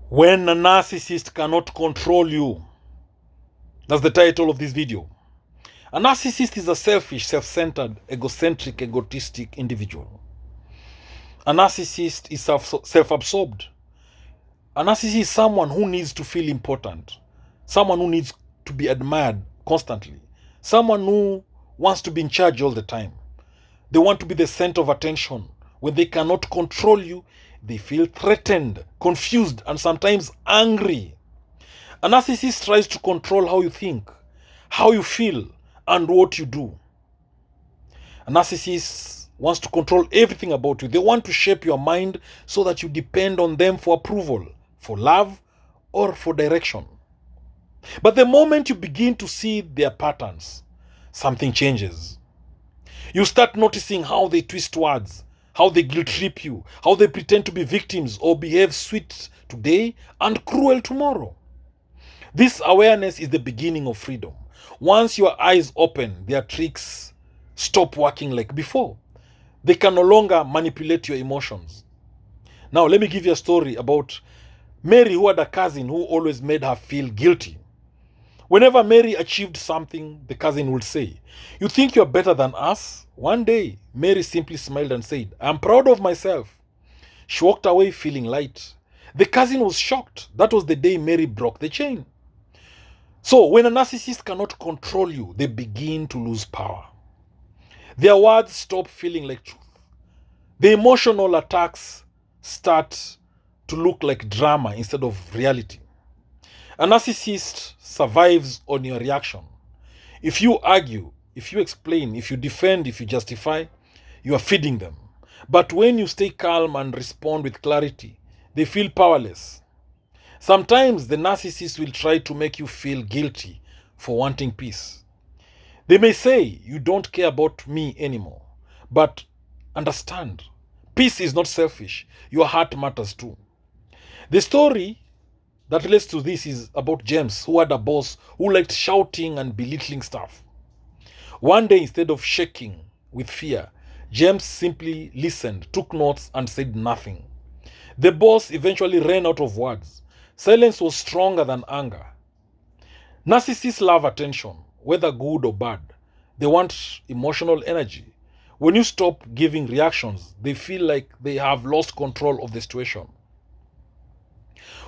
When a narcissist cannot control you. That's the title of this video. A narcissist is a selfish, self-centered, egocentric, egotistic individual. A narcissist is self-absorbed. A narcissist is someone who needs to feel important, someone who needs to be admired constantly, someone who wants to be in charge all the time. They want to be the center of attention. When they cannot control you, they feel threatened, confused, and sometimes angry. A narcissist tries to control how you think, how you feel, and what you do. A narcissist wants to control everything about you. They want to shape your mind so that you depend on them for approval, for love, or for direction. But the moment you begin to see their patterns, something changes. You start noticing how they twist words, how they guilt trip you, how they pretend to be victims or behave sweet today and cruel tomorrow. This awareness is the beginning of freedom. Once your eyes open, their tricks stop working like before. They can no longer manipulate your emotions. Now, let me give you a story about Mary, who had a cousin who always made her feel guilty. Whenever Mary achieved something, the cousin would say, "You think you're better than us?" One day, Mary simply smiled and said, "I'm proud of myself." She walked away feeling light. The cousin was shocked. That was the day Mary broke the chain. So, when a narcissist cannot control you, they begin to lose power. Their words stop feeling like truth. The emotional attacks start to look like drama instead of reality. A narcissist survives on your reaction. If you argue, if you explain, if you defend, if you justify, you are feeding them. But when you stay calm and respond with clarity, they feel powerless. Sometimes the narcissist will try to make you feel guilty for wanting peace. They may say, "You don't care about me anymore." But understand, peace is not selfish. Your heart matters too. The story that relates to this is about James, who had a boss who liked shouting and belittling staff. One day, instead of shaking with fear, James simply listened, took notes, and said nothing. The boss eventually ran out of words. Silence was stronger than anger. Narcissists love attention, whether good or bad. They want emotional energy. When you stop giving reactions, they feel like they have lost control of the situation.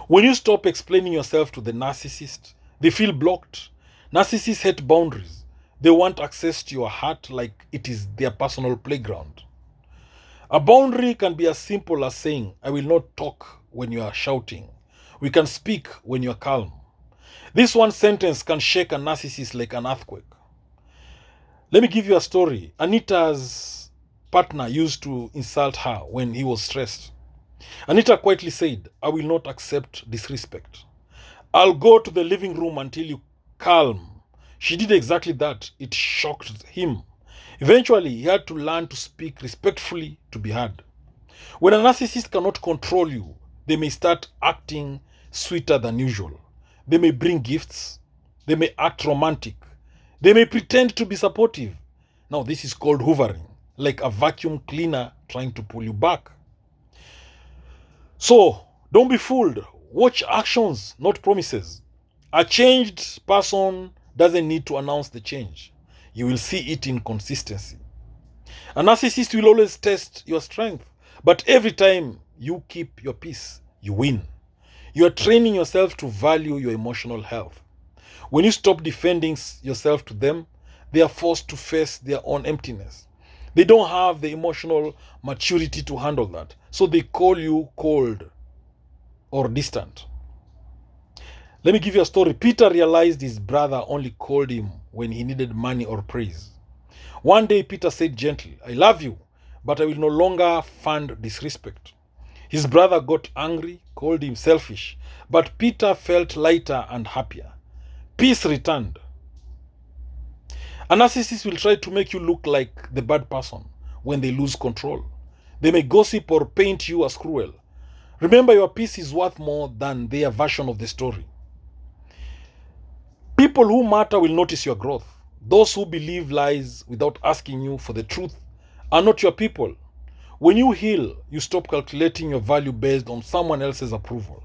When you stop explaining yourself to the narcissist, they feel blocked. Narcissists hate boundaries. They want access to your heart like it is their personal playground. A boundary can be as simple as saying, "I will not talk when you are shouting. We can speak when you are calm." This one sentence can shake a narcissist like an earthquake. Let me give you a story. Anita's partner used to insult her when he was stressed. Anita quietly said, "I will not accept disrespect. I'll go to the living room until you calm." She did exactly that. It shocked him. Eventually, he had to learn to speak respectfully to be heard. When a narcissist cannot control you, they may start acting sweeter than usual. They may bring gifts. They may act romantic. They may pretend to be supportive. Now, this is called hoovering, like a vacuum cleaner trying to pull you back. So, don't be fooled. Watch actions, not promises. A changed person doesn't need to announce the change. You will see it in consistency. A narcissist will always test your strength, but every time you keep your peace, you win. You are training yourself to value your emotional health. When you stop defending yourself to them, they are forced to face their own emptiness. They don't have the emotional maturity to handle that, so they call you cold or distant. Let me give you a story. Peter realized his brother only called him when he needed money or praise. One day, Peter said gently, "I love you, but I will no longer fund disrespect." His brother got angry, called him selfish, but Peter felt lighter and happier. Peace returned. A narcissist will try to make you look like the bad person when they lose control. They may gossip or paint you as cruel. Remember, your peace is worth more than their version of the story. People who matter will notice your growth. Those who believe lies without asking you for the truth are not your people. When you heal, you stop calculating your value based on someone else's approval.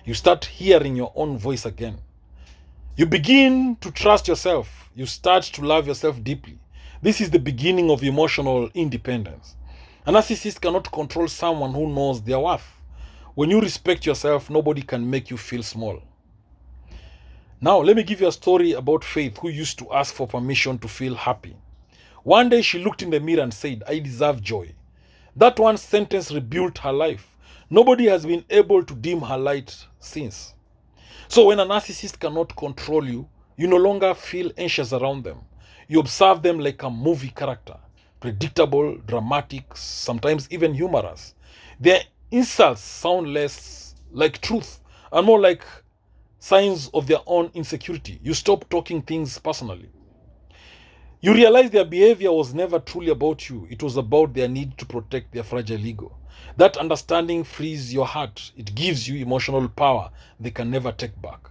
You start hearing your own voice again. You begin to trust yourself. You start to love yourself deeply. This is the beginning of emotional independence. A narcissist cannot control someone who knows their worth. When you respect yourself, nobody can make you feel small. Now, let me give you a story about Faith, who used to ask for permission to feel happy. One day she looked in the mirror and said, "I deserve joy." That one sentence rebuilt her life. Nobody has been able to dim her light since. So when a narcissist cannot control you, you no longer feel anxious around them. You observe them like a movie character, predictable, dramatic, sometimes even humorous. Their insults sound less like truth and more like signs of their own insecurity. You stop taking things personally. You realize their behavior was never truly about you. It was about their need to protect their fragile ego. That understanding frees your heart. It gives you emotional power they can never take back.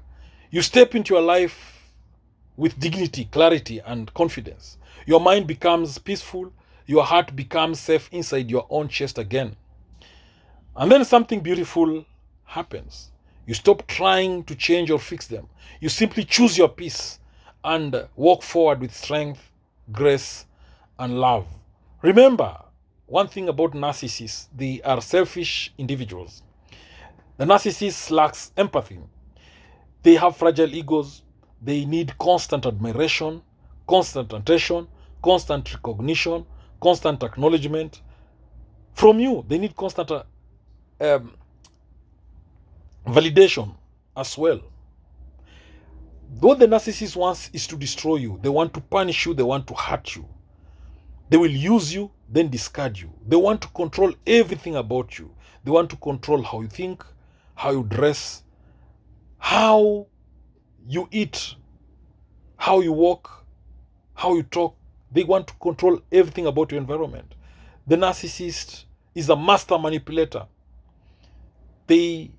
You step into your life with dignity, clarity, and confidence. Your mind becomes peaceful. Your heart becomes safe inside your own chest again. And then something beautiful happens. You stop trying to change or fix them. You simply choose your peace and walk forward with strength, grace, and love. Remember one thing about narcissists: they are selfish individuals. The narcissist lacks empathy. They have fragile egos. They need constant admiration, constant attention, constant recognition, constant acknowledgement from you. They need constant validation as well. What the narcissist wants is to destroy you. They want to punish you. They want to hurt you. They will use you, then discard you. They want to control everything about you. They want to control how you think, how you dress, how you eat, how you walk, how you talk. They want to control everything about your environment. The narcissist is a master manipulator. They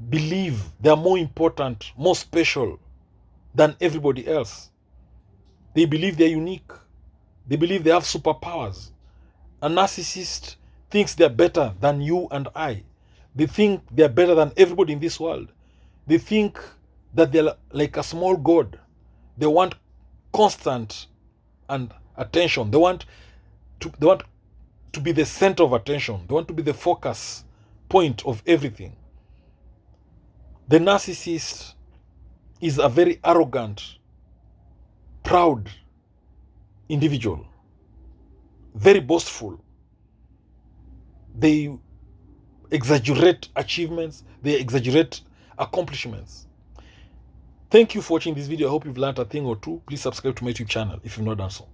believe they are more important, more special than everybody else. They believe they're unique. They believe they have superpowers. A narcissist thinks they're better than you and I. They think they're better than everybody in this world. They think that they're like a small god. They want constant and attention. They want to be the center of attention. They want to be the focus point of everything. The narcissist is a very arrogant, proud individual, very boastful. They exaggerate achievements, they exaggerate accomplishments. Thank you for watching this video. I hope you've learned a thing or two. Please subscribe to my YouTube channel if you've not done so.